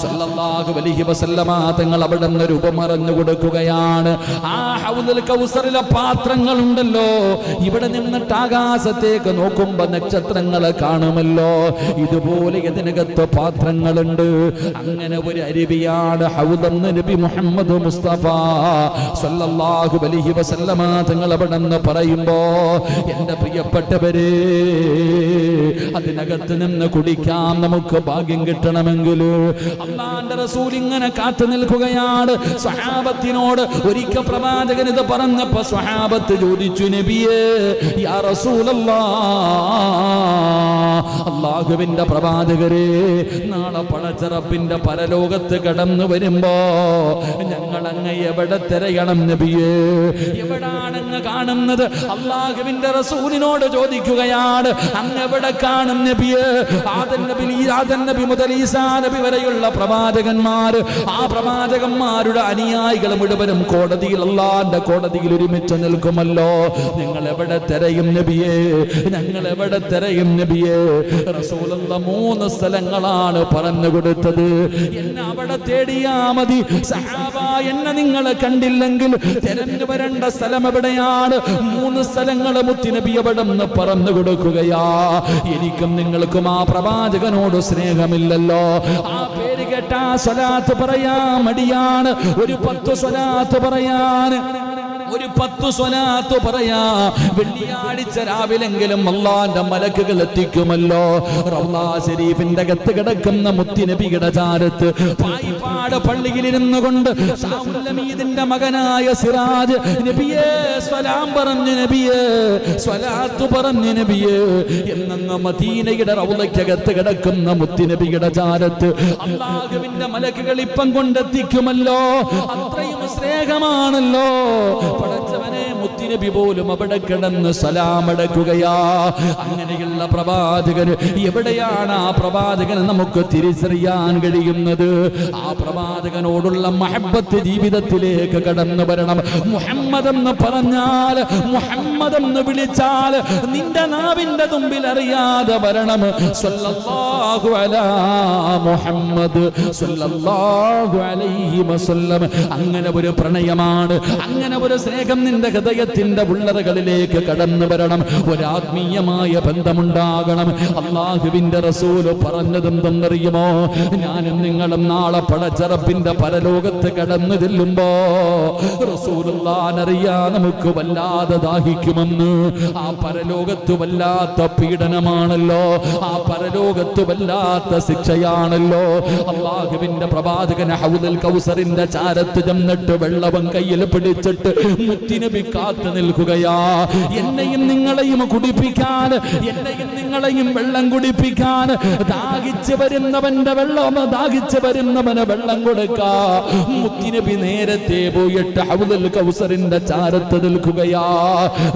സല്ലല്ലാഹു അലൈഹി വസല്ലമ തങ്ങൾ അവിടെ നിന്ന് രൂപമറിഞ്ഞു കൊടുക്കുകയാണ്. ആ ഹൗദുൽ കൗസറിലെ പാത്രങ്ങൾ ഉണ്ടല്ലോ, ഇവിടെ നിന്നിട്ട് ആകാശത്തേക്ക് നോക്കുമ്പോ നക്ഷത്രങ്ങളെ കാണുമല്ലോ, ഇതുപോലെ ഇതിനകത്ത് പാത്രങ്ങളുണ്ട്. അങ്ങനെ ഒരു അരുവിയാണ് ഹൗദെന്ന് നബി മുഹമ്മദ് മുസ്തഫ സല്ലല്ലാഹു അലൈഹി വസല്ലമ തങ്ങൾ അവിടെ നിന്ന് പറയുമ്പോ, എൻ്റെ പ്രിയപ്പെട്ടവരെ, അതിനകത്ത് നിന്ന് കുടിക്കാൻ നമുക്ക് ഭാഗ്യം കിട്ടണമെങ്കിൽ അല്ലാഹുവിന്റെ റസൂൽ ഇങ്ങനെ കാത്തു നിൽക്കുകയാണ്. സ്വഹാബത്തിനോട് ഒരിക്കൽ പ്രവാചകൻ ഇത് പറഞ്ഞപ്പോൾ സ്വഹാബത്ത് ചോദിച്ചു, നബിയേ, യാ റസൂലല്ലാഹ്, അല്ലാഹുവിന്റെ പ്രവാചകരെ, നാളെ പടച്ച റബ്ബിന്റെ പരലോകത്ത് കടന്നു വരുമ്പോ ഞങ്ങൾ അങ്ങ് എവിടെ തിരയണം നബിയേ? എവിടാണെന്ന് കാണുന്നത്? അല്ലാഹുവിന്റെ റസൂലിനോട് ചോദിക്കുകയാണ്, അങ്ങ് എവിടെ കാണും നബിയേ? ആദം നബി മുതൽ ഈസാ നബി വരെയുള്ള പ്രവാചകന്മാർ, ആ പ്രവാചകന്മാരുടെ അനുയായികൾ മുഴുവനും കോടതിയിൽ, അല്ലാഹുവിന്റെ കോടതിയിൽ ഒരുമിച്ച് നിൽക്കുമല്ലോ. നിങ്ങൾ എവിടെ തിരയും നബിയേ? റസൂലുള്ളാഹ് 3 സ്ഥലങ്ങളാണ് പറഞ്ഞു കൊടുത്തത്. എന്നെ അവിടെ തേടിയാ മതി. സഹാബ, എന്നെ നിങ്ങൾ കണ്ടില്ലെങ്കിൽ തിരഞ്ഞു വരേണ്ട സ്ഥലം എവിടെയാണ്? 3 സ്ഥലങ്ങൾ മുത്തുനബി അവിടെ നിന്ന് പറഞ്ഞു കൊടുക്കുകയാ. എനിക്കും നിങ്ങൾക്കും ആ പ്രവാചകനോട് സ്നേഹമില്ലല്ലോ. ആ പേര് കേട്ടാ സ്വലാത്ത് പറയാൻ മടിയാണ്. ഒരു 10 സ്വലാത്ത് പറയാൻ ഒരു 10 സ്വലാത്ത് പറയാ. വെള്ളിയാഴ്ച രാവിലെങ്കിലും അല്ലാഹുവിന്റെ മലക്കുകൾ എത്തിക്കുമല്ലോ. റൗള ശരീഫിന്റെ അകത്ത് കിടക്കുന്ന മുത്തുനബിയുടെ ചാരത്ത് പായിപ്പാട് പള്ളിയിലിരുന്നു കൊണ്ട് ഷാമുല്ലമീദിന്റെ മകനായ സിറാജ് നബിയേ സലാം പറഞ്ഞു, നബിയേ സ്വലാത്ത് പറഞ്ഞു, നബിയേ എന്നങ്ങ് മദീനയുടെ റൗളയ്ക്കകത്ത് കിടക്കുന്ന മുത്തുനബിയുടെ ചാരത്ത് അല്ലാഹുവിന്റെ മലക്കുകൾ ഇപ്പം കൊണ്ടെത്തിക്കുമല്ലോ. അത്രയും സ്നേഹമാണല്ലോ. പടച്ചവനെ മുത്തുനബി പോലും അവിടെ കിടന്ന് സലാമടക്കുകയാ. അങ്ങനെയുള്ള പ്രവാചകൻ എവിടെയാണ്? ആ പ്രവാചകനെ നമുക്ക് തിരിച്ചറിയാൻ കഴിയുന്നത്. ആ പ്രവാചകനോടുള്ള മഹബ്ബത്ത് ജീവിതത്തിലേക്ക് കടന്നു വരണം. മുഹമ്മദ് എന്ന് പറഞ്ഞാൽ, മുഹമ്മദ് എന്ന് വിളിച്ചാൽ നിന്റെ നാവിന്റെ തുമ്പിൽ അറിയാതെ വരണം. സല്ലല്ലാഹു അലാ മുഹമ്മദ് സല്ലല്ലാഹു അലൈഹി വസല്ലം. അങ്ങനെ ഒരു പ്രണയമാണ്, അങ്ങനെ ഒരു സ്നേഹം നിന്റെ ഹൃദയത്തിന്റെ ഉള്ളറകളിലേക്ക് കടന്നു വരണം. ഒരാത്മീയമായ ബന്ധമുണ്ടാകണം. അല്ലാഹുവിന്റെ റസൂൽ പറഞ്ഞതെന്തെന്നറിയുമോ? ഞാനും നിങ്ങളും നാളെ പടച്ചറപ്പിന്റെ പരലോകത്ത് കടന്നു ചെല്ലുമ്പോ റസൂലുള്ളാഹിനറിയാ നമുക്ക് വല്ലാതെ ദാഹിക്കുമെന്ന്. ആ പരലോകത്ത് വല്ലാത്ത പീഡനമാണല്ലോ, ആ പരലോകത്ത് വല്ലാത്ത ശിക്ഷയാണല്ലോ. അല്ലാഹുവിന്റെ പ്രവാചകൻ ഹൗദുൽ കൗസറിന്റെ ചാരത്ത് ചെന്നിട്ട് വെള്ളവും കയ്യിൽ പിടിച്ചിട്ട് മുത്തുനബി കാത്തു നിൽക്കുകയാ. എന്നെയും നിങ്ങളെയും കുടിപ്പിക്കാൻ, എന്നെയും നിങ്ങളെയും വെള്ളം കുടിപ്പിക്കാൻ ദാഹിച്ചു വരുന്നവന്റെ വെള്ളം, ദാഹിച്ചു വരുന്നവന് വെള്ളം കൊടുക്കാ. മുത്തുനബി നേരത്തെ പോയിട്ട് ഹൗദുൽ കൗസറിന്റെ ചാരത്ത് നിൽക്കുകയാ.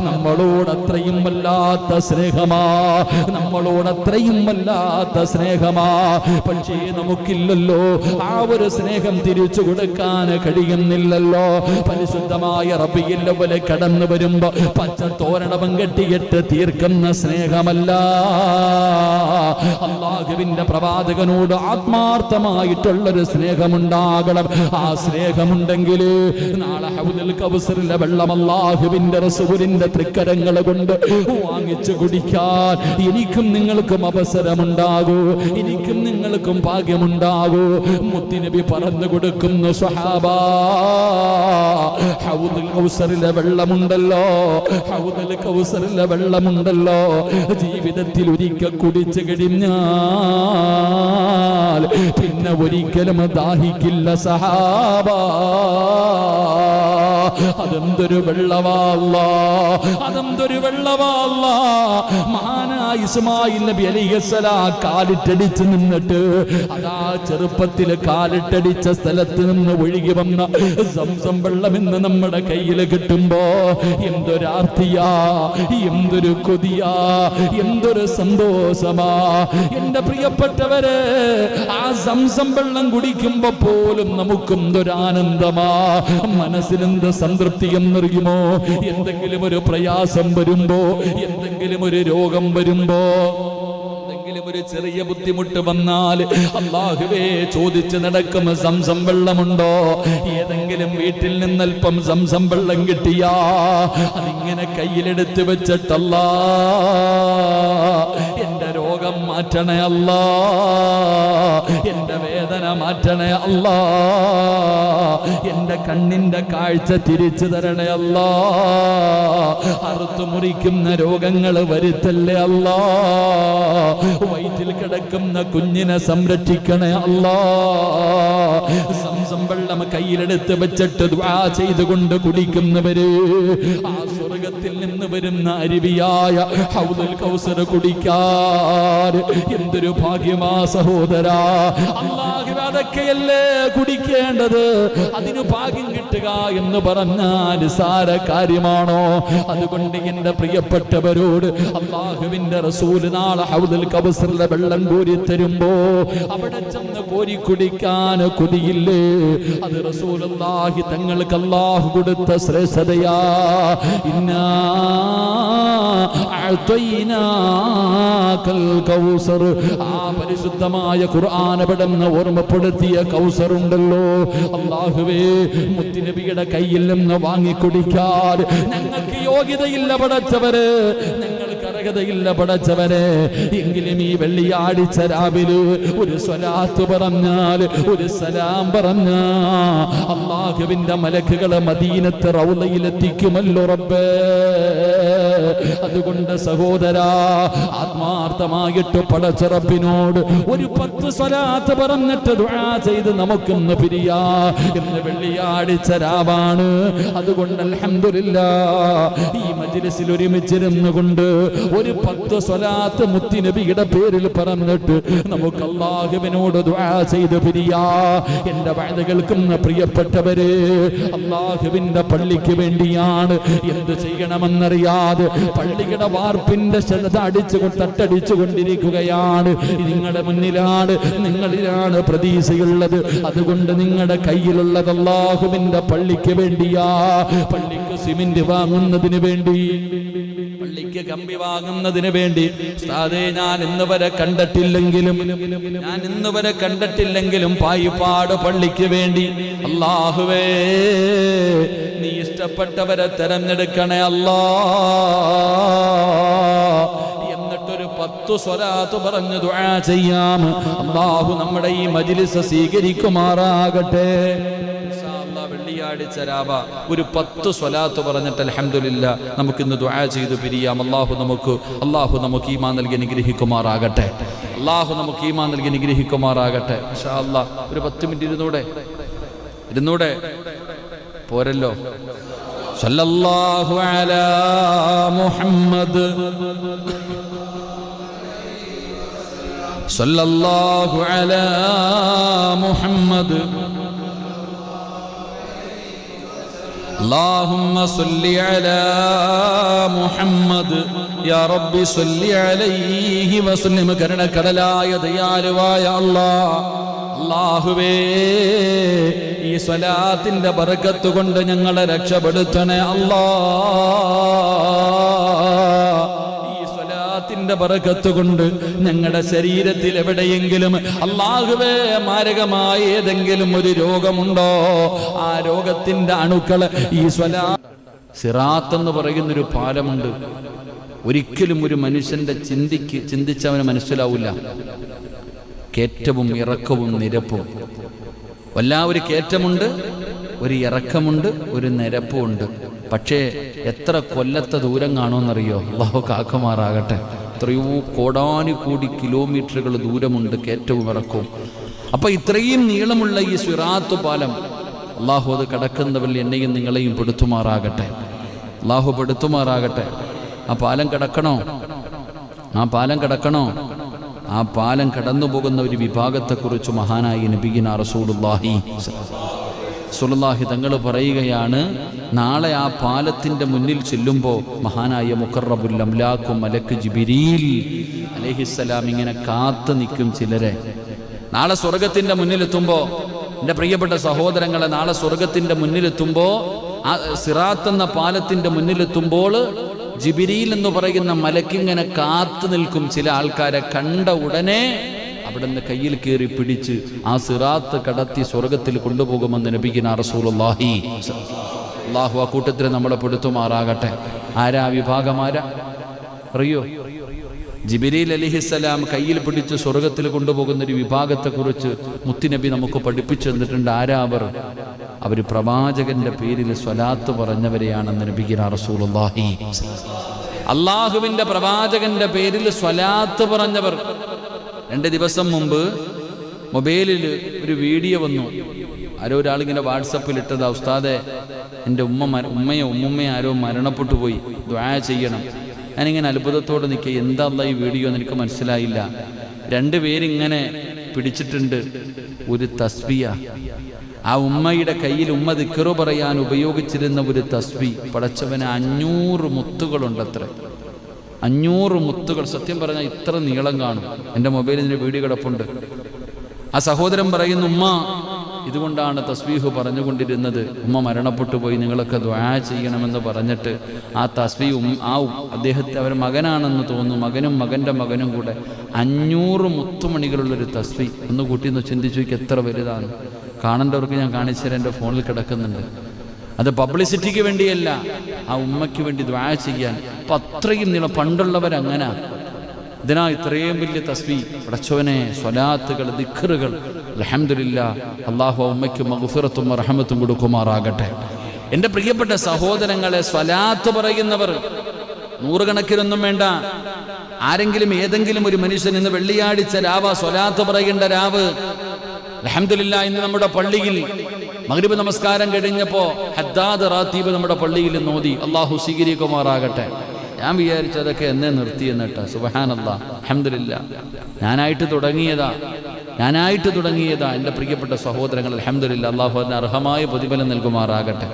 നമ്മളോട് അത്രയും വല്ലാത്ത സ്നേഹമാ, നമ്മളോട് അത്രയും വല്ലാത്ത സ്നേഹമാ. പക്ഷേ നമുക്കില്ലല്ലോ, ആ ഒരു സ്നേഹം തിരിച്ചു കൊടുക്കാൻ കഴിയുന്നില്ലല്ലോ. പരിശുദ്ധമായ റബീഉൽ അവ്വൽ കടന്നു വരുമ്പോ പച്ച തോരണവും കെട്ടിയിട്ട് തീർക്കുന്ന സ്നേഹമല്ല. അല്ലാഹുവിന്റെ പ്രവാചകനോട് ആത്മാർത്ഥമായിട്ടുള്ളൊരു സ്നേഹമുണ്ടാകണം. ആ സ്നേഹമുണ്ടെങ്കിൽ നാളെ ഹൗദുൽ കൗസറിലെ വെള്ളം അല്ലാഹുവിന്റെ റസൂലിന്റെ തൃക്കരങ്ങൾ കൊണ്ട് വാങ്ങിച്ചു കുടിക്കാൻ എനിക്കും നിങ്ങൾക്കും അവസരമുണ്ടാകൂ, എനിക്കും നിങ്ങൾക്കും ഭാഗ്യമുണ്ടാകൂ. മുത്തുനബി പറഞ്ഞു കൊടുക്കുന്നു, സ്വഹാബാ ഹൗദുൽ കൗസറിലെ വെള്ളമുണ്ടല്ലോ, ഹൗദുൽ കൗസറിലെ വെള്ളമുണ്ടല്ലോ, ജീവിതത്തിൽ ഒരിക്കൽ കുടിച്ചു കഴിഞ്ഞാൽ പിന്നെ ഒരിക്കലും ദാഹിക്കില്ല സഹാബാ. അതെന്തൊരു വെള്ളവാ അല്ലാഹ്, അതെന്തൊരു വെള്ളവാ അല്ലാഹ്. മഹാനായ ഇസ്മായിൽ നബി അലൈഹിസ്സലാം കാലിട്ടടിച്ച് നിന്നിട്ട് അതാ ചെറുപ്പത്തിൽ കാലിട്ടടിച്ച സ്ഥലത്ത് നിന്ന് ഒഴുകി വന്ന സംസം വെള്ളം ഇന്ന് നമ്മുടെ കയ്യിൽ കിട്ടുമ്പോ എന്തൊരാർത്തിയാ, എന്തൊരു കൊതിയാ, എന്തൊരു സന്തോഷമാ. എന്റെ പ്രിയപ്പെട്ടവരെ, ആ സംസം വെള്ളം കുടിക്കുമ്പോ പോലും നമുക്കെന്തൊരാനന്ദമാ, മനസ്സിലെന്ത് സംതൃപ്തി എന്നറിയുമോ? എന്തെങ്കിലും ഒരു പ്രയാസം വരുമ്പോ, എന്തെങ്കിലും ഒരു രോഗം വരുമ്പോ, ഒരു ചെറിയ ബുദ്ധിമുട്ട് വന്നാൽ അല്ലാഹുവേ ചോദിച്ച് നടക്കും, സംസം വെള്ളമുണ്ടോ? ഏതെങ്കിലും വീട്ടിൽ നിന്നൽപ്പം സംസം വെള്ളം കിട്ടിയാ അതിങ്ങനെ കയ്യിലെടുത്ത് വെച്ചിട്ടല്ലാ എന്റെ രോഗം മാറ്റണേ അല്ലാ, എന്റെ വേദന മാറ്റണേ അല്ലാ, എന്റെ കണ്ണിന്റെ കാഴ്ച തിരിച്ചു തരണേ അല്ലാ, അറുത്തു മുറിക്കുന്ന രോഗങ്ങൾ വരുത്തല്ലേ അല്ലാ, വയറ്റിൽ കിടക്കുന്ന കുഞ്ഞിനെ സംരക്ഷിക്കണേ അല്ലാ. സംസം വെള്ളം കയ്യിലെടുത്ത് വെച്ചിട്ട് ദുആ ചെയ്തുകൊണ്ട് കുടിക്കുന്നവര് ആ സ്വർഗത്തിൽ നിന്ന് വരുന്ന അരുവിയായ ഹൗദുൽ കൗസർ കുടിക്കാൻ എന്തൊരു ഭാഗ്യമാ സഹോദരാ. അല്ലാഹു അതൊക്കെയല്ലേ കുടിക്കേണ്ടത്. അതിന് ഭാഗ്യം കിട്ടുക എന്ന് പറഞ്ഞാൽ സാര കാര്യമാണോ? അതുകൊണ്ട് എന്റെ പ്രിയപ്പെട്ടവരോട് അല്ലാഹുവിന്റെ റസൂൽ നാളെ ഹൗദുൽ കൗസറിലെ വെള്ളം കോരി തരുമ്പോ അവിടെ ചെന്ന് കോരി കുടിക്കാൻ കൊതിയില്ലേ? അത് റസൂലുള്ളാഹി തങ്ങൾക്ക് അല്ലാഹു കൊടുത്ത ശ്രേഷ്ഠതയാ. ഇന്നാ അഅ്തൈനാകൽ കൗസർ, ആ പരിശുദ്ധമായ ഖുർആൻ പെടുന്ന ഓർമ്മപ്പെടുത്തിയ കൗസർ ഉണ്ടല്ലോ, അല്ലാഹുവേ മുത്തുനബിയുടെ കയ്യിൽ നിന്ന് വാങ്ങിക്കുടിക്കാൻ ഞങ്ങൾക്ക് യോഗ്യതയില്ല പടച്ചവര്. ഞങ്ങൾക്കറിയാം അർഹതയില്ല പടച്ചവനെ. എങ്കിലും ഈ വെള്ളിയാഴ്ച രാവിലെ ഒരു സ്വലാത്ത് പറഞ്ഞാൽ, ഒരു സലാം പറഞ്ഞാ അല്ലാഹുവിന്റെ മലക്കുകളെ മദീനത്തെ റൗളയിലെത്തിക്കുമല്ലോ റബ്ബേ. അതുകൊണ്ട് സഹോദരാ, ആത്മാർത്ഥമായിട്ട് പടച്ച റബ്ബിനോട് ഒരു 10 സ്വലാത്ത് പറഞ്ഞിട്ട് ദുആ ചെയ്ത് നമുക്കിന്ന് പിരിയാ. ഇന്ന് വെള്ളിയാഴ്ച രാവാണ്. അതുകൊണ്ട് അൽഹംദുലില്ലാഹ് ഈ മജ്ലിസിൽ ഒരുമിച്ചിരുന്നു കൊണ്ട് ഒരു 10 സ്വലാത്ത് മുത്തുനബിയുടെ പേരിൽ പറഞ്ഞിട്ട് നമുക്ക് അല്ലാഹുവിനോട് ദുആ ചെയ്ത് പിരിയാ. എന്റെ വഅദ കേൾക്കുന്ന പ്രിയപ്പെട്ടവരെ, അല്ലാഹുവിന്റെ പള്ളിക്ക് വേണ്ടിയാണ് എന്ത് ചെയ്യണമെന്നറിയാതെ പള്ളിയുടെ വാർപ്പിന്റെ തട്ടടിച്ചു കൊണ്ടിരിക്കുകയാണ്. നിങ്ങളുടെ മുന്നിലാണ്, നിങ്ങളിലാണ് പ്രതീക്ഷയുള്ളത്. അതുകൊണ്ട് നിങ്ങളുടെ കയ്യിലുള്ളത് അല്ലാഹുവിന്റെ പള്ളിക്ക് വേണ്ടിയാ. പള്ളിക്ക് സിമന്റ് വാങ്ങുന്നതിന് വേണ്ടി, പള്ളിക്ക് കമ്പി വാങ്ങുന്നതിന് വേണ്ടി ഉസ്താദേ ഞാൻ ഇന്ന് വരെ കണ്ടിട്ടില്ലെങ്കിലും പായിപ്പാട് പള്ളിക്ക് വേണ്ടി അല്ലാഹുവേ നീ ഇഷ്ടപ്പെട്ടവരെ തെരഞ്ഞെടുക്കണേ അല്ലാ. എന്നിട്ടൊരു 10 സ്വലാത്ത് പറഞ്ഞു ദുആ ചെയ്യാം. അല്ലാഹു നമ്മുടെ ഈ മജ്ലിസ് സ്വീകരിക്കുമാറാകട്ടെ. വെള്ളിയാഴ്ച രാവ ഒരു 10 സ്വലാത്ത് പറഞ്ഞിട്ട് അൽഹംദുലില്ലാ നമുക്കിന്ന് ദുആ ചെയ്തു പിരിയാം. അല്ലാഹു നമുക്ക് ഈമാൻ നൽകി അനുഗ്രഹിക്കുമാറാകട്ടെ. അല്ലാഹു നമുക്ക് ഈമാൻ നൽകി അനുഗ്രഹിക്കുമാറാകട്ടെ. ഇൻഷാ അല്ലാഹ് ഒരു 10 മിനിറ്റ് ഇരുന്നൂടെ പോരല്ലോ. സല്ലല്ലാഹു അലാ മുഹമ്മദ്, സല്ലല്ലാഹു അലാ മുഹമ്മദ്, اللهم صل على محمد يا رب صل عليه وسلم. കരുണക്കടലായ ദയാലുവായ അല്ലാഹുവേ ഈ സ്വലാത്തിന്റെ ബർക്കത്ത് കൊണ്ട് ഞങ്ങളെ രക്ഷപ്പെടുത്തണേ ത്തിന്റെ ബർക്കത്ത് കൊണ്ട് ഞങ്ങളുടെ ശരീരത്തിൽ എവിടെയെങ്കിലും അല്ലാഹുവേ മാരകമായ ഏതെങ്കിലും ഒരു രോഗമുണ്ടോ, ആ രോഗത്തിന്റെ അണുക്കൾ ഈ സിറാത്ത് എന്ന് പറയുന്നൊരു പാലമുണ്ട്. ഒരിക്കലും ഒരു മനുഷ്യന്റെ ചിന്തിച്ചവന് മനസ്സിലാവില്ല. കയറ്റവും ഇറക്കവും നിരപ്പും, ഒരു കയറ്റമുണ്ട്, ഒരു ഇറക്കമുണ്ട്, ഒരു നിരപ്പുമുണ്ട്. പക്ഷേ എത്ര കൊല്ലത്തെ ദൂരം കാണുമെന്നറിയോ? അല്ലാഹു കാക്കുമാറാകട്ടെ. എത്രയോ കോടാനുകൂടി കിലോമീറ്ററുകൾ ദൂരമുണ്ട് കയറ്റവും ഇറക്കവും. അപ്പൊ ഇത്രയും നീളമുള്ള ഈ സിറാത്ത് പാലം അല്ലാഹു അത് കടക്കുന്നവരിൽ എന്നെയും നിങ്ങളെയും പെടുത്തുമാറാകട്ടെ. അല്ലാഹു പെടുത്തുമാറാകട്ടെ. ആ പാലം കടക്കണോ? ആ പാലം കടന്നു പോകുന്ന ഒരു വിഭാഗത്തെക്കുറിച്ച് മഹാനായ നബിയിനാ റസൂലുള്ളാഹി തങ്ങൾ പറയുകയാണ്, നാളെ ആ പാലത്തിന്റെ മുന്നിൽ ചെല്ലുമ്പോൾ മഹാനായ മുഖറബുൽ അംലാഖു മലക്ക് ജിബ്രീൽ അലൈഹിസ്സലാം ഇങ്ങനെ കാത്തു നിൽക്കും ചിലരെ. നാളെ സ്വർഗത്തിന്റെ മുന്നിലെത്തുമ്പോൾ, എൻ്റെ പ്രിയപ്പെട്ട സഹോദരങ്ങളെ, നാളെ സ്വർഗത്തിന്റെ മുന്നിലെത്തുമ്പോൾ, ആ സിറാത്ത് എന്ന പാലത്തിന്റെ മുന്നിലെത്തുമ്പോൾ ജിബ്രീൽ എന്ന് പറയുന്ന മലക്കിങ്ങനെ കാത്തു നിൽക്കും. ചില ആൾക്കാരെ കണ്ട ഉടനെ അവിടെ നിന്ന് കയ്യിൽ കയറി പിടിച്ച് ആ സിറാത്ത് കടത്തി സ്വർഗത്തിൽ കൊണ്ടുപോകുമെന്ന് നബിയിനാ റസൂലുള്ളാഹി. അല്ലാഹു ആ കൂട്ടത്തിൽ നമ്മളെ പെടുത്തുമാറാകട്ടെ. ആരാ വിഭാഗമാരാ അറിയോ? ജിബ്രീൽ അലൈഹിസ്സലാം കയ്യിൽ പിടിച്ച് സ്വർഗത്തിൽ കൊണ്ടുപോകുന്ന ഒരു വിഭാഗത്തെക്കുറിച്ച് മുത്തുനബി നമുക്ക് പഠിപ്പിച്ചു തന്നിട്ടുണ്ട്. ആരാ അവർ പ്രവാചകന്റെ പേരിൽ സ്വലാത്ത് പറഞ്ഞവരെയാണെന്ന് നബിയിനാ റസൂലുള്ളാഹി. അല്ലാഹുവിന്റെ പ്രവാചകന്റെ പേരിൽ സ്വലാത്ത് പറഞ്ഞവർ. 2 ദിവസം മുമ്പ് മൊബൈലിൽ ഒരു വീഡിയോ വന്നു. ആരോ ഒരാളിങ്ങനെ വാട്സപ്പിൽ ഇട്ടതാ, ഉസ്താദെ എൻ്റെ ഉമ്മയെ ആരോ മരണപ്പെട്ടു പോയി, ദുആ ചെയ്യണം. ഞാനിങ്ങനെ അത്ഭുതത്തോടെ നിൽക്കുക, എന്താ ഈ വീഡിയോ എന്ന് എനിക്ക് മനസ്സിലായില്ല. 2 പേരിങ്ങനെ പിടിച്ചിട്ടുണ്ട് ഒരു തസ്ബിയ. ആ ഉമ്മയുടെ കയ്യിൽ ഉമ്മ ദിക്റ് പറയാൻ ഉപയോഗിച്ചിരുന്ന ഒരു തസ്ബി. പടച്ചവന് 500 മുത്തുകളുണ്ടത്രേ. 500 മുത്തുകൾ. സത്യം പറഞ്ഞാൽ ഇത്ര നീളം കാണും. എൻ്റെ മൊബൈലിൻ്റെ വീഡിയോ കിടപ്പുണ്ട്. ആ സഹോദരൻ പറയുന്നു, ഉമ്മ ഇതുകൊണ്ടാണ് തസ്ബീഹ് പറഞ്ഞുകൊണ്ടിരുന്നത്, ഉമ്മ മരണപ്പെട്ടു പോയി, നിങ്ങളൊക്കെ ദുആ ചെയ്യണമെന്ന് പറഞ്ഞിട്ട് ആ തസ്ബീഹ് അദ്ദേഹത്തെ അവർ മകനാണെന്ന് തോന്നുന്നു, മകനും മകൻ്റെ മകനും കൂടെ 500 മുത്തുമണികളുള്ളൊരു തസ്ബീഹ്. ഒന്ന് കൂട്ടിന്ന് ചിന്തിച്ചു എത്ര വലുതാണ്. കാണേണ്ടവർക്ക് ഞാൻ കാണിച്ചുതരാം, എൻ്റെ ഫോണിൽ കിടക്കുന്നുണ്ട്. അത് പബ്ലിസിറ്റിക്ക് വേണ്ടിയല്ല, ആ ഉമ്മയ്ക്ക് വേണ്ടി ദുആ ചെയ്യാൻ. അപ്പം അത്രയും നീളം പണ്ടുള്ളവരങ്ങനെ. ഇതിനാ ഇത്രയും വലിയ തസ്ബീഹ്. പടച്ചവനെ സ്വലാത്തുകൾ, ദിക്റുകൾ. അൽഹംദുലില്ലാ. അല്ലാഹു ഉമ്മയ്ക്ക് മഗ്ഫിറത്തും റഹ്മത്തും കൊടുക്കുമാറാകട്ടെ. എൻ്റെ പ്രിയപ്പെട്ട സഹോദരങ്ങളെ, സ്വലാത്ത് പറയുന്നവർ നൂറുകണക്കിനൊന്നും വേണ്ട. ആരെങ്കിലും ഏതെങ്കിലും ഒരു മനുഷ്യൻ ഇന്ന് വെള്ളിയാഴ്ച രാവ് സ്വലാത്ത് പറയേണ്ട രാവ്. അൽഹംദുലില്ലാ, ഇന്ന് നമ്മുടെ പള്ളിയിൽ മഗ്രിബ് നമസ്കാരം കഴിഞ്ഞപ്പോൾ ഹദ്ദാദ് റാത്തീബ് നമ്മുടെ പള്ളിയിൽ നോദി. അല്ലാഹു സ്വീകരിക്കുമാറാകട്ടെ. ഞാൻ വിചാരിച്ചതൊക്കെ എന്നെ നിർത്തിയെന്നിട്ട്. സുബ്ഹാനല്ലാഹ്, അൽഹംദുലില്ലാ. ഞാനായിട്ട് തുടങ്ങിയതാ എൻ്റെ പ്രിയപ്പെട്ട സഹോദരങ്ങൾ. അൽഹംദുലില്ലാ, അല്ലാഹു അതിന് അർഹമായ പ്രതിഫലം നൽകുമാറാകട്ടെ.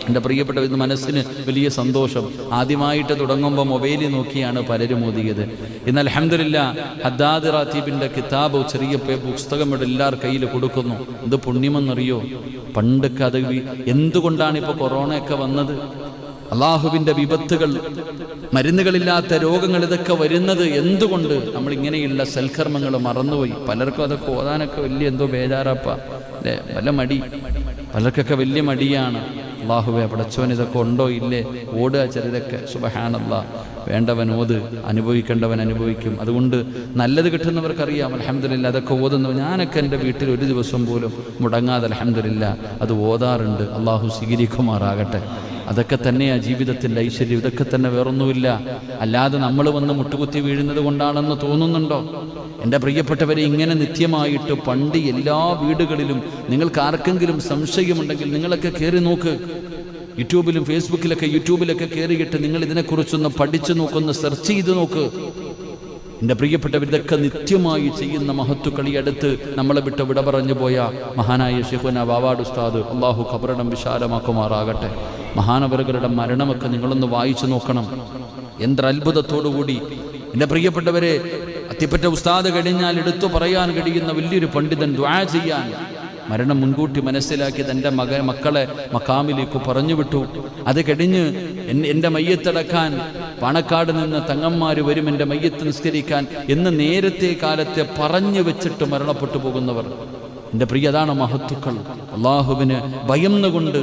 എൻ്റെ പ്രിയപ്പെട്ട ഇന്ന് മനസ്സിന് വലിയ സന്തോഷം. ആദ്യമായിട്ട് തുടങ്ങുമ്പോൾ മൊബൈലിൽ നോക്കിയാണ് പലരും ഓതിയത്. ഇന്ന് അൽഹംദുലില്ലാ ഹദ്ദാദ് റാത്തീബിൻ്റെ കിതാബ്, ചെറിയ പുസ്തകം ഇവിടെ എല്ലാവരുടെ കയ്യിൽ കൊടുക്കുന്നു. ഇത് പുണ്യമെന്നറിയോ? പണ്ടൊക്കെ അത് എന്തുകൊണ്ടാണ് ഇപ്പോൾ കൊറോണയൊക്കെ വന്നത്? അള്ളാഹുവിൻ്റെ വിപത്തുകൾ, മരുന്നുകളില്ലാത്ത രോഗങ്ങൾ, ഇതൊക്കെ വരുന്നത് എന്തുകൊണ്ട്? നമ്മളിങ്ങനെയുള്ള സൽക്കർമ്മങ്ങൾ മറന്നുപോയി. പലർക്കും അതൊക്കെ ഓതാനൊക്കെ വലിയ എന്തോ ബേജാറപ്പ അല്ലേ, വല്ല മടി. പലർക്കൊക്കെ വലിയ മടിയാണ്. അള്ളാഹുവേ പടച്ചവൻ ഇതൊക്കെ ഉണ്ടോ ഇല്ലേ, ഓടുക ചിലരൊക്കെ. സുബ്ഹാനല്ലാഹ്, വേണ്ടവൻ ഓത്, അനുഭവിക്കേണ്ടവൻ അനുഭവിക്കും. അതുകൊണ്ട് നല്ലത് കിട്ടുന്നവർക്കറിയാം. അൽഹംദുലില്ലാ, അതൊക്കെ ഓതുന്നു. ഞാനൊക്കെ എൻ്റെ വീട്ടിൽ ഒരു ദിവസം പോലും മുടങ്ങാതെ അൽഹംദുലില്ലാ അത് ഓതാറുണ്ട്. അള്ളാഹു സ്വീകരിക്കുമാറാകട്ടെ. അതൊക്കെ തന്നെയാണ് ജീവിതത്തിൻ്റെ ഐശ്വര്യം. ഇതൊക്കെ തന്നെ വേറൊന്നുമില്ല. അല്ലാതെ നമ്മൾ വന്ന് മുട്ടുകുത്തി വീഴുന്നത് കൊണ്ടാണെന്ന് തോന്നുന്നുണ്ടോ? എൻ്റെ പ്രിയപ്പെട്ടവരെ, ഇങ്ങനെ നിത്യമായിട്ട് പണ്ട് എല്ലാ വീടുകളിലും നിങ്ങൾക്ക് ആർക്കെങ്കിലും സംശയമുണ്ടെങ്കിൽ നിങ്ങളൊക്കെ കയറി നോക്ക്. യൂട്യൂബിലൊക്കെ കയറിയിട്ട് നിങ്ങൾ ഇതിനെക്കുറിച്ചൊന്ന് പഠിച്ചു നോക്കൊന്ന് സെർച്ച് ചെയ്ത് നോക്ക്. എൻ്റെ പ്രിയപ്പെട്ടവർ, ഇതൊക്കെ നിത്യമായി ചെയ്യുന്ന മഹത്തുക്കൾ. ഈ അടുത്ത് നമ്മളെ വിട്ട് വിട പറഞ്ഞു പോയ മഹാനായ ശൈഖുനാ വാവാട് ഉസ്താദ്, അള്ളാഹു ഖബറിടം വിശാലമാക്കുമാറാകട്ടെ. മഹാനവറുകളുടെ മരണമൊക്കെ നിങ്ങളൊന്ന് വായിച്ചു നോക്കണം. എന്ത്ര അത്ഭുതത്തോടുകൂടി. എൻ്റെ പ്രിയപ്പെട്ടവരെ, അത്തിപ്പറ്റ ഉസ്താദ് കഴിഞ്ഞാൽ എടുത്തു പറയാൻ കഴിയുന്ന വലിയൊരു പണ്ഡിതൻ, ദുആ ചെയ്യാൻ മരണം മുൻകൂട്ടി മനസ്സിലാക്കി തൻ്റെ മക്കളെ മക്കാമിലേക്ക് പറഞ്ഞു വിട്ടു. അത് കഴിഞ്ഞ് എൻ്റെ മയ്യത്തടക്കാൻ പാണക്കാട് നിന്ന് തങ്ങന്മാർ വരും എൻ്റെ മയ്യത്ത് നിസ്കരിക്കാൻ എന്ന് നേരത്തെ കാലത്തെ പറഞ്ഞു വെച്ചിട്ട് മരണപ്പെട്ടു പോകുന്നവർ. എൻ്റെ പ്രിയ, അതാണ് മഹത്തുക്കൾ. അള്ളാഹുവിന് ഭയന്നുകൊണ്ട്